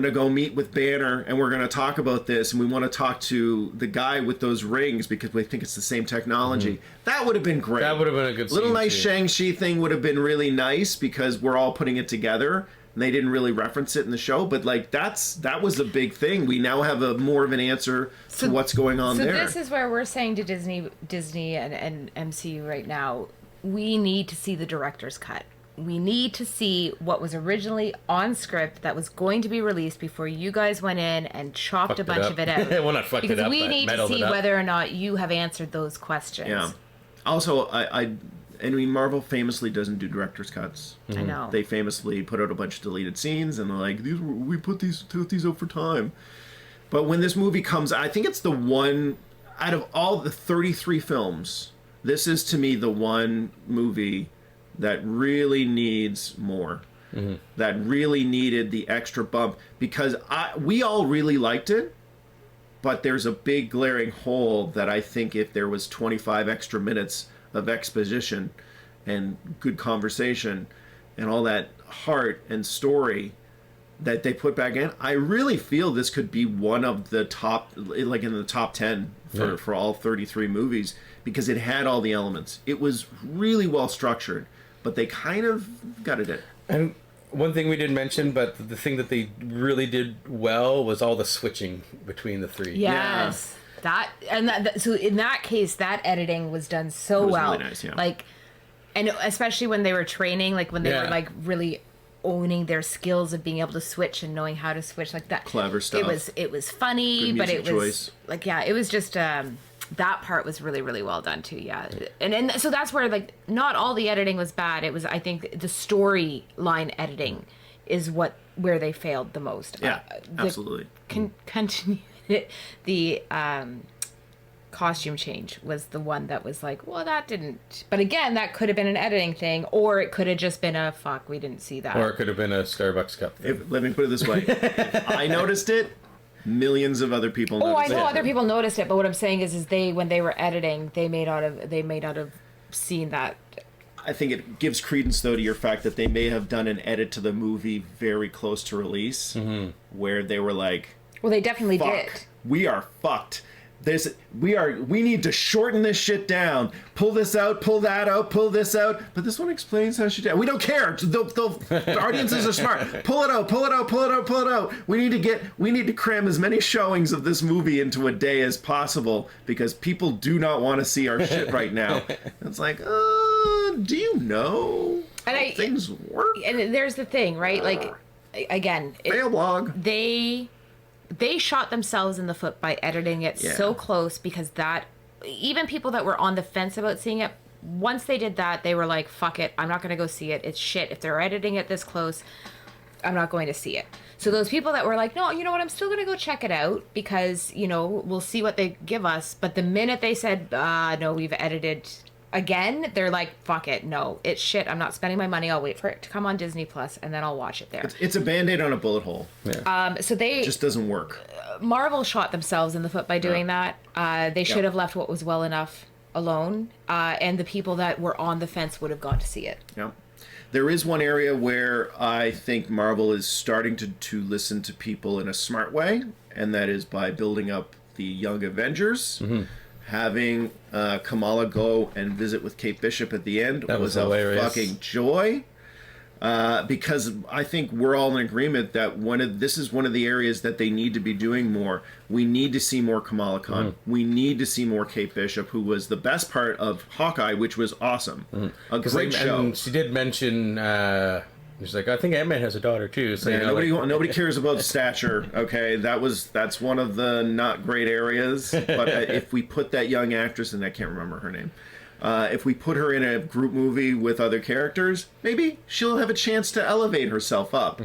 to go meet with Banner, and we're going to talk about this, and we want to talk to the guy with those rings because we think it's the same technology. That would have been great. That would have been a good scene. Little nice Shang-Chi thing would have been really nice because we're all putting it together. And they didn't really reference it in the show, but like that was a big thing. We now have more of an answer to what's going on there. So this is where we're saying to Disney and MCU right now, we need to see the director's cut. We need to see what was originally on script that was going to be released before you guys went in and chopped a bunch of it out. Well, not fucked it up, we need to see whether or not you have answered those questions. Yeah. Also, I mean, Marvel famously doesn't do director's cuts. I know. They famously put out a bunch of deleted scenes, and they're like, we put these out for time. But when this movie comes, I think it's the one, out of all the 33 films, this is to me the one movie that really needs more. That really needed the extra bump. Because we all really liked it, but there's a big glaring hole that I think if there was 25 extra minutes of exposition and good conversation and all that heart and story, that they put back in. I really feel this could be one of the top, like in the top 10 for all 33 movies, because it had all the elements. It was really well structured, but they kind of gutted it. And one thing we didn't mention, but the thing that they really did well was all the switching between the three. Yes. So in that case, that editing was done so well. Really nice, yeah. Like, and especially when they were training, like when they were like really owning their skills of being able to switch and knowing how to switch, like that. Clever stuff. It was funny, Good but it music was choice. like, yeah, it was just that part was really, really well done too. Yeah. And so that's where, like, not all the editing was bad. It was, I think, the storyline editing is where they failed the most. Yeah, absolutely. The costume change was the one that was like, well, that didn't. But again, that could have been an editing thing, or it could have just been a fuck, we didn't see that. Or it could have been a Starbucks cup thing. Let me put it this way. If I noticed it, millions of other people noticed it. Oh, I know other people noticed it, but what I'm saying is when they were editing, they may not have seen that. I think it gives credence, though, to your fact that they may have done an edit to the movie very close to release, where they were like, well, they definitely fuck, did. we are fucked. We need to shorten this shit down. Pull this out, pull that out, pull this out. But this one explains how she did. We don't care. The audiences are smart. Pull it out, pull it out, pull it out, pull it out. We need to cram as many showings of this movie into a day as possible, because people do not want to see our shit right now. It's like, do you know how things work? And there's the thing, right? Like, again, Fail blog. They shot themselves in the foot by editing it so close, because that, even people that were on the fence about seeing it, once they did that, they were like, fuck it, I'm not going to go see it. It's shit. If they're editing it this close, I'm not going to see it. So those people that were like, no, you know what, I'm still going to go check it out, because, you know, we'll see what they give us. But the minute they said, no, we've edited again, they're like, fuck it, no, it's shit, I'm not spending my money, I'll wait for it to come on Disney Plus and then I'll watch it there. It's a Band-Aid on a bullet hole. So it just doesn't work. Marvel shot themselves in the foot by doing that. They should have left what was well enough alone, and the people that were on the fence would have got to see it. Yeah. There is one area where I think Marvel is starting to listen to people in a smart way, and that is by building up the Young Avengers. Having Kamala go and visit with Kate Bishop at the end was a fucking joy. Because I think we're all in agreement that this is one of the areas that they need to be doing more. We need to see more Kamala Khan. We need to see more Kate Bishop, who was the best part of Hawkeye, which was awesome. A great show. And she did mention, she's like, I think Ant-Man has a daughter too. So yeah, nobody cares about stature. Okay, that's one of the not great areas. But if we put that young actress, and I can't remember her name. If we put her in a group movie with other characters, maybe she'll have a chance to elevate herself up.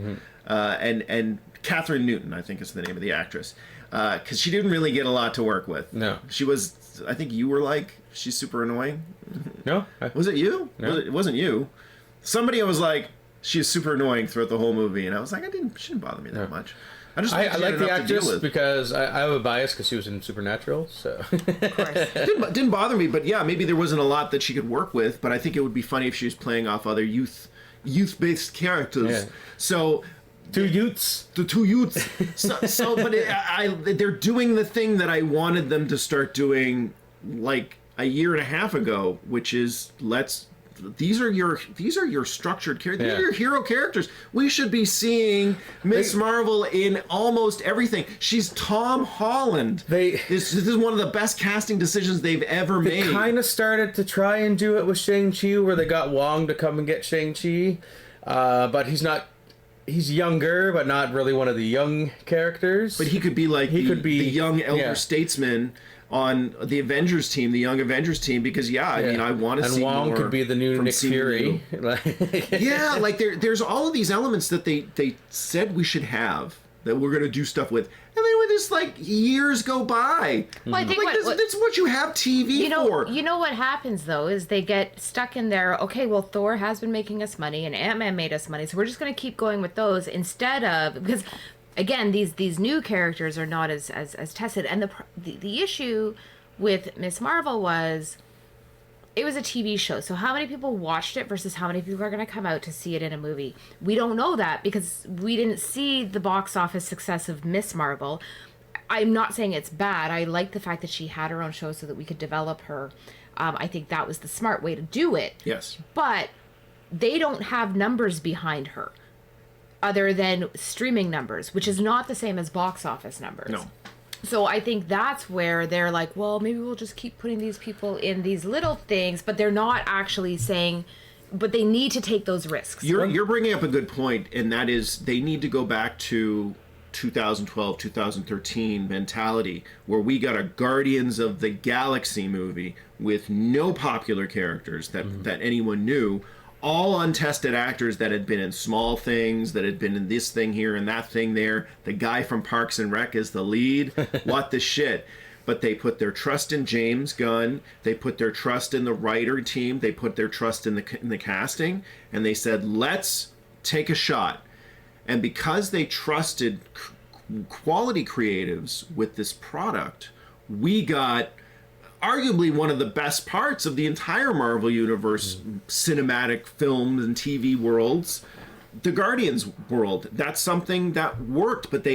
And Catherine Newton, I think is the name of the actress, because she didn't really get a lot to work with. No, she was. I think you were like, she's super annoying. No, was it you? No. It wasn't you. Somebody was like, she's super annoying throughout the whole movie, and I was like, she didn't bother me that much. I like the actress because I have a bias because she was in Supernatural, so Of course. didn't bother me. But yeah, maybe there wasn't a lot that she could work with. But I think it would be funny if she was playing off other youth-based characters. Yeah. So two youths. But they're doing the thing that I wanted them to start doing like a year and a half ago, which is these are your structured characters. These are your hero characters. We should be seeing Miss Marvel in almost everything. She's Tom Holland. This is one of the best casting decisions they've ever made. They kind of started to try and do it with Shang-Chi, where they got Wong to come and get Shang-Chi, but he's not. He's younger, but not really one of the young characters. But he could be like the young elder statesman on the Avengers team, the Young Avengers team, because I mean, I want to see more. And Wong could be the new Nick Fury. Yeah, like there's all of these elements that they said we should have, that we're going to do stuff with, and then when just like years go by. Well, I think that's what you have TV for. You know what happens though is they get stuck in there. Okay, well, Thor has been making us money, and Ant-Man made us money, so we're just going to keep going with those instead of, because again, these new characters are not as tested, and the issue with Miss Marvel was it was a TV show. So how many people watched it versus how many people are going to come out to see it in a movie? We don't know that because we didn't see the box office success of Miss Marvel. I'm not saying it's bad. I like the fact that she had her own show so that we could develop her. I think that was the smart way to do it. Yes. But they don't have numbers behind her other than streaming numbers, which is not the same as box office numbers. No. So I think that's where they're like, well, maybe we'll just keep putting these people in these little things, but they're not actually saying, but they need to take those risks. You're bringing up a good point, and that is they need to go back to 2012, 2013 mentality where we got a Guardians of the Galaxy movie with no popular characters that anyone knew, all untested actors that had been in small things, that had been in this thing here and that thing there. The guy from Parks and Rec is the lead. What the shit? But they put their trust in James Gunn. They put their trust in the writer team. They put their trust in the casting. And they said, let's take a shot. And because they trusted quality creatives with this product, we got arguably one of the best parts of the entire Marvel Universe cinematic films and TV worlds, the Guardians world. That's something that worked, but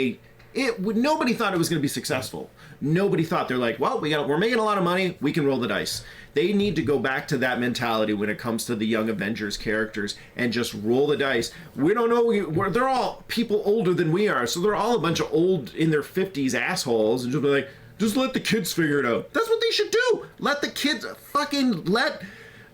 nobody thought it was going to be successful. Nobody thought. They're like, well, we're making a lot of money, we can roll the dice. They need to go back to that mentality when it comes to the Young Avengers characters and just roll the dice. We don't know. They're all people older than we are, so they're all a bunch of old in their 50s assholes, and just be like, just let the kids figure it out. That's what they should do. Let the kids let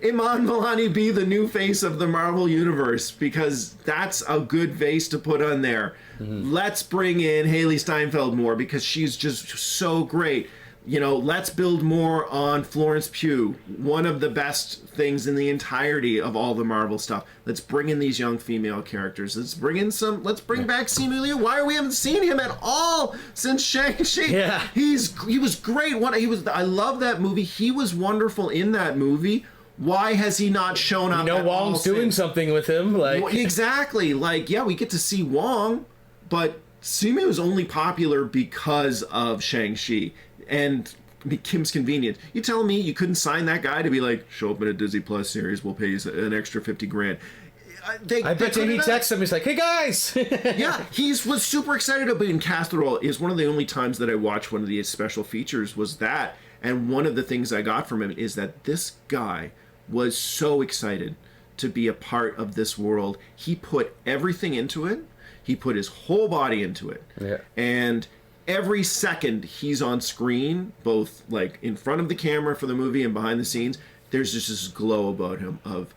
Iman Vellani be the new face of the Marvel Universe, because that's a good vase to put on there. Let's bring in Haley Steinfeld more because she's just so great. You know, let's build more on Florence Pugh, one of the best things in the entirety of all the Marvel stuff. Let's bring in these young female characters. Let's bring back Simu Liu. Why we haven't seen him at all since Shang-Chi? Yeah. He was great. I love that movie. He was wonderful in that movie. Why has he not shown up? Wong's doing something with him. Like exactly. Like, yeah, we get to see Wong, but Simu is only popular because of Shang-Chi and Kim's Convenience. You telling me you couldn't sign that guy to be like, show up in a Disney Plus series, we'll pay you an extra $50,000. I bet you he texts him. He's like, "Hey guys!" Yeah, was super excited about being cast the role. Is one of the only times that I watched one of these special features was that, and one of the things I got from him is that this guy was so excited to be a part of this world. He put everything into it. He put his whole body into it. Yeah. And every second he's on screen, both like in front of the camera for the movie and behind the scenes, there's just this glow about him of,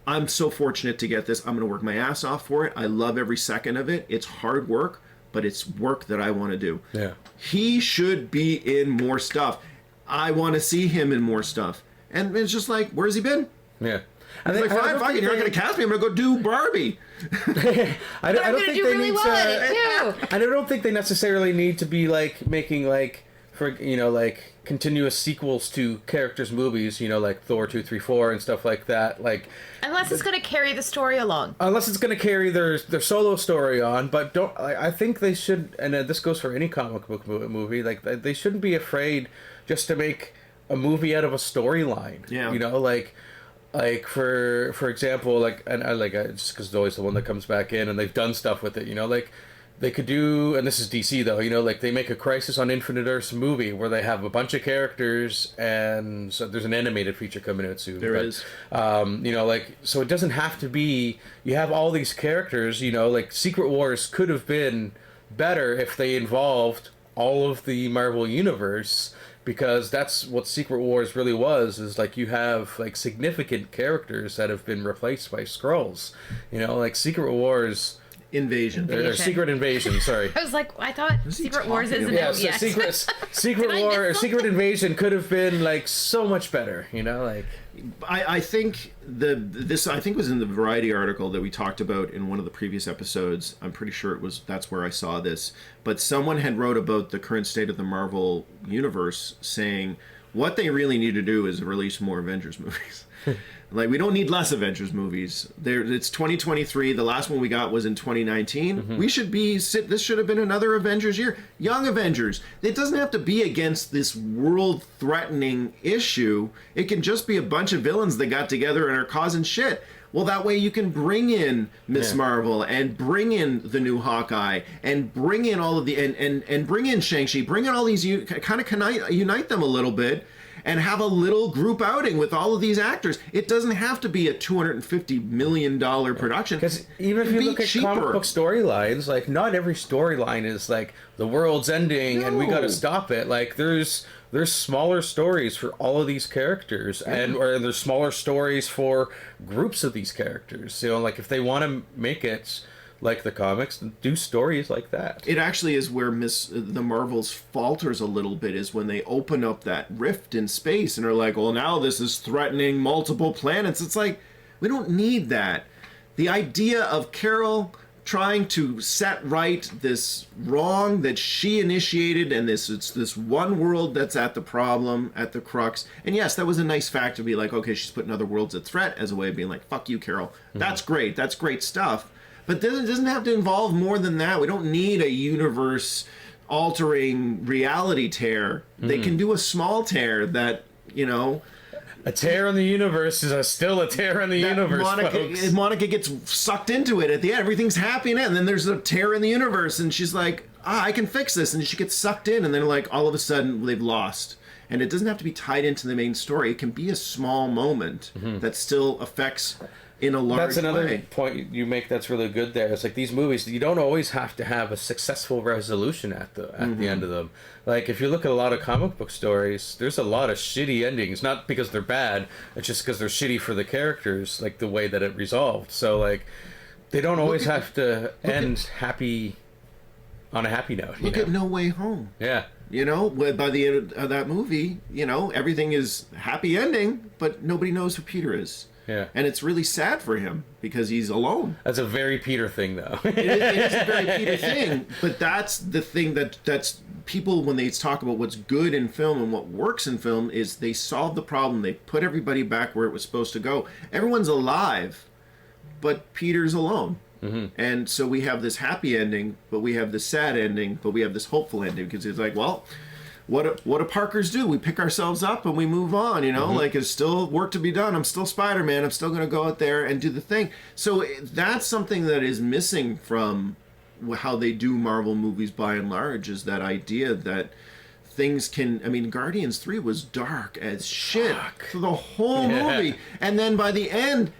I'm so fortunate to get this. I'm going to work my ass off for it. I love every second of it. It's hard work, but it's work that I want to do. Yeah. He should be in more stuff. I want to see him in more stuff. And it's just like, where's he been? Yeah. He's like, fine, fuck it, you're not going to cast me. I'm going to go do Barbie. I don't think do they really need well at it too. I don't think they necessarily need to be like making like like continuous sequels to characters' movies, like Thor 2, 3, 4 and stuff like that. Like Unless it's going to carry the story along. Unless it's going to carry their solo story on, but I think they should, and this goes for any comic book movie, like they shouldn't be afraid just to make a movie out of a storyline. Yeah. Like for example, like, and I like just because it's always the one that comes back in, and they've done stuff with it. Like they could do, and this is DC though. Like they make a Crisis on Infinite Earths movie where they have a bunch of characters, and so there's an animated feature coming out soon. There is. Like so it doesn't have to be. You have all these characters. Like Secret Wars could have been better if they involved all of the Marvel Universe. Because that's what Secret Wars really was, is like you have like significant characters that have been replaced by Skrulls. Like Secret Wars Invasion. Or Secret Invasion, sorry. I was like, I thought Secret Wars isn't Yeah, out so yet. Secret War or Secret Invasion could have been like so much better, like I think this was in the Variety article that we talked about in one of the previous episodes. I'm pretty sure that's where I saw this. But someone had wrote about the current state of the Marvel universe, saying what they really need to do is release more Avengers movies. Like, we don't need less Avengers movies. It's 2023. The last one we got was in 2019. We should be... This should have been another Avengers year. Young Avengers. It doesn't have to be against this world-threatening issue. It can just be a bunch of villains that got together and are causing shit. Well, that way you can bring in Miss Marvel and bring in the new Hawkeye and bring in all of the... And bring in Shang-Chi. Bring in all these... Kind of unite them a little bit. And have a little group outing with all of these actors. It doesn't have to be a $250 million production. Because even if you look at comic book storylines, like, not every storyline is like the world's ending and we got to stop it. Like, there's smaller stories for all of these characters, or there's smaller stories for groups of these characters. You know, like, if they want to make it like the comics, do stories like that. It actually is where the Marvels falters a little bit, is when they open up that rift in space and are like, well, now this is threatening multiple planets. It's like, we don't need that. The idea of Carol trying to set right this wrong that she initiated, and it's this one world that's at the problem, at the crux. And yes, that was a nice fact to be like, okay, she's putting other worlds at threat as a way of being like, fuck you, Carol. That's great. That's great stuff. But it doesn't have to involve more than that. We don't need a universe-altering reality tear. They can do a small tear that, A tear in the universe is still a tear in the universe, folks. Monica gets sucked into it at the end. Everything's happy in it, and then there's a tear in the universe, and she's like, I can fix this. And she gets sucked in, and then, like, all of a sudden, they've lost. And it doesn't have to be tied into the main story. It can be a small moment that still affects... in a large That's another way. point you make that's really good there. It's like these movies, you don't always have to have a successful resolution at the end of them. Like, if you look at a lot of comic book stories, there's a lot of shitty endings, not because they're bad, it's just because they're shitty for the characters, like the way that it resolved. So, like, they don't always have to end happy on a happy note. Look at No Way Home. Yeah. By the end of that movie, everything is happy ending, but nobody knows who Peter is. Yeah. And it's really sad for him because he's alone. That's a very Peter thing, though. it is a very Peter thing, but that's the thing that's people, when they talk about what's good in film and what works in film, is they solve the problem. They put everybody back where it was supposed to go. Everyone's alive, but Peter's alone. And so we have this happy ending, but we have this sad ending, but we have this hopeful ending, because it's like, well... What do Parkers do? We pick ourselves up and we move on, Like, there's still work to be done. I'm still Spider-Man. I'm still going to go out there and do the thing. So that's something that is missing from how they do Marvel movies by and large, is that idea that things can... I mean, Guardians 3 was dark as shit for the whole movie. And then by the end...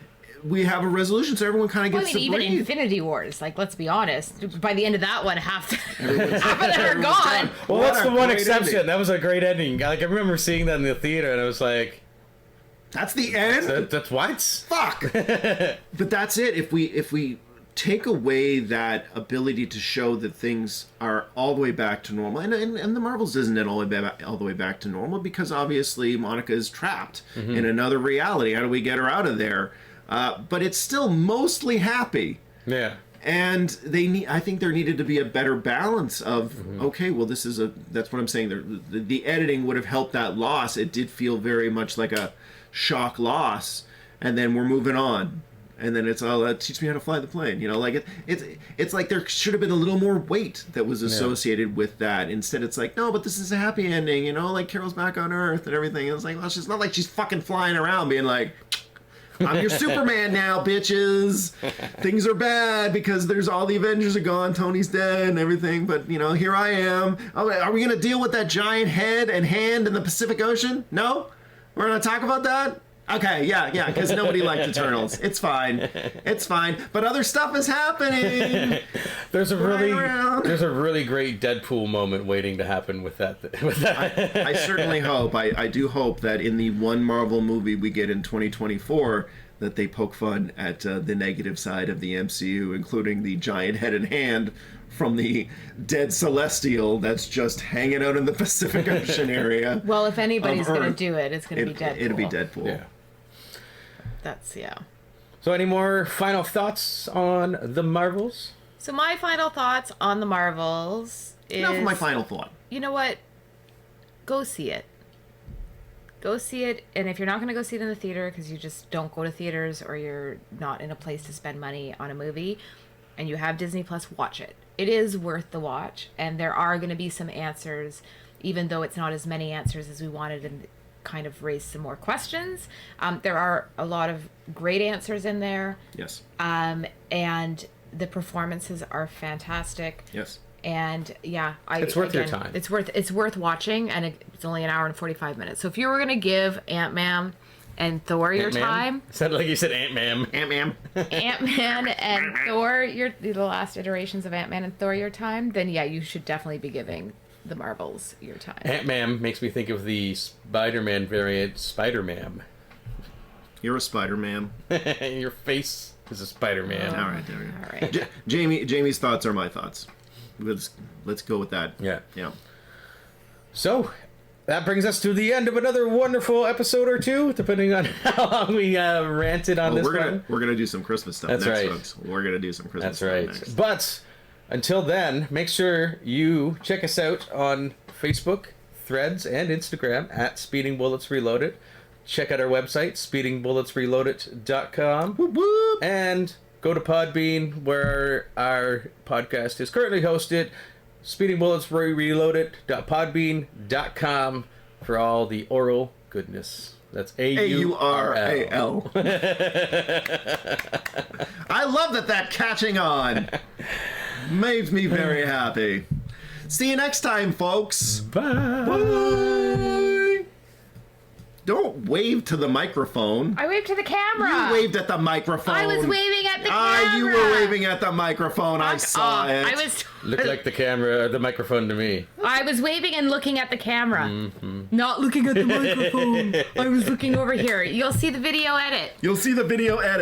we have a resolution, so everyone kind of gets to breathe. Even Infinity Wars, like, let's be honest, by the end of that one, half of them are gone. Well, that's the one exception. Ending. That was a great ending. Like, I remember seeing that in the theater, and I was like, "That's the end." That's what? Fuck. But that's it. If we take away that ability to show that things are all the way back to normal, and the Marvels isn't all the way back to normal, because obviously Monica is trapped in another reality. How do we get her out of there? But it's still mostly happy. Yeah. And I think there needed to be a better balance of, okay, well, that's what I'm saying. The editing would have helped that loss. It did feel very much like a shock loss. And then we're moving on. And then it's all, teach me how to fly the plane. Like it's like there should have been a little more weight that was associated with that. Instead, it's like, no, but this is a happy ending, like Carol's back on Earth and everything. And it's like, well, it's not like she's fucking flying around being like... I'm your Superman now, bitches. Things are bad because there's all the Avengers are gone. Tony's dead and everything. But, here I am. Oh, are we going to deal with that giant head and hand in the Pacific Ocean? No? We're going to talk about that? Okay, yeah, because nobody liked Eternals. It's fine. But other stuff is happening. There's a really great Deadpool moment waiting to happen with that. I certainly hope. I do hope that in the one Marvel movie we get in 2024, that they poke fun at the negative side of the MCU, including the giant head and hand from the dead Celestial that's just hanging out in the Pacific Ocean area. Well, if anybody's going to do it, it's going to be Deadpool. It'll be Deadpool. Yeah. Yeah. So any more final thoughts on the Marvels? So my final thoughts on the Marvels is... Enough of my final thought. You know what? Go see it. go see it. And if you're not going to go see it in the theater because you just don't go to theaters or you're not in a place to spend money on a movie and you have Disney Plus, watch it. It is worth the watch. And there are going to be some answers, even though it's not as many answers as we wanted, and kind of raise some more questions. There are a lot of great answers in there. Yes. And the performances are fantastic. Yes. And yeah, it's worth your time. It's worth watching, and it's only an hour and 45 minutes. So if you were gonna give Ant-Man and Thor your Ant-Man? time, Sounded like you said Ant-Man. Ant-Man. Ant-Man and Thor, the last iterations of Ant-Man and Thor your time, then yeah, you should definitely be giving the Marvels your time. Ant-Man makes me think of the Spider-Man variant, Spider-Man. You're a Spider-Man. Your face is a Spider-Man. All right, there we go. All right. Jamie's thoughts are my thoughts. Let's go with that. Yeah. Yeah. So, that brings us to the end of another wonderful episode or two, depending on how long we ranted on this one. We're gonna do some Christmas stuff That's next, right. folks. We're gonna do some Christmas That's stuff right. next. But until then, make sure you check us out on Facebook, Threads, and Instagram at Speeding Bullets Reloaded. Check out our website, speedingbulletsreloaded.com. Whoop, whoop. And go to Podbean, where our podcast is currently hosted, speedingbulletsreloaded.podbean.com for all the oral goodness. That's AURAL. I love that catching on. Made me very happy. See you next time, folks. Bye. Bye. Don't wave to the microphone. I waved to the camera. You waved at the microphone. I was waving at the camera. You were waving at the microphone. I saw it. I was. Looked like the microphone to me. I was waving and looking at the camera, not looking at the microphone. I was looking over here. You'll see the video edit. You'll see the video edit.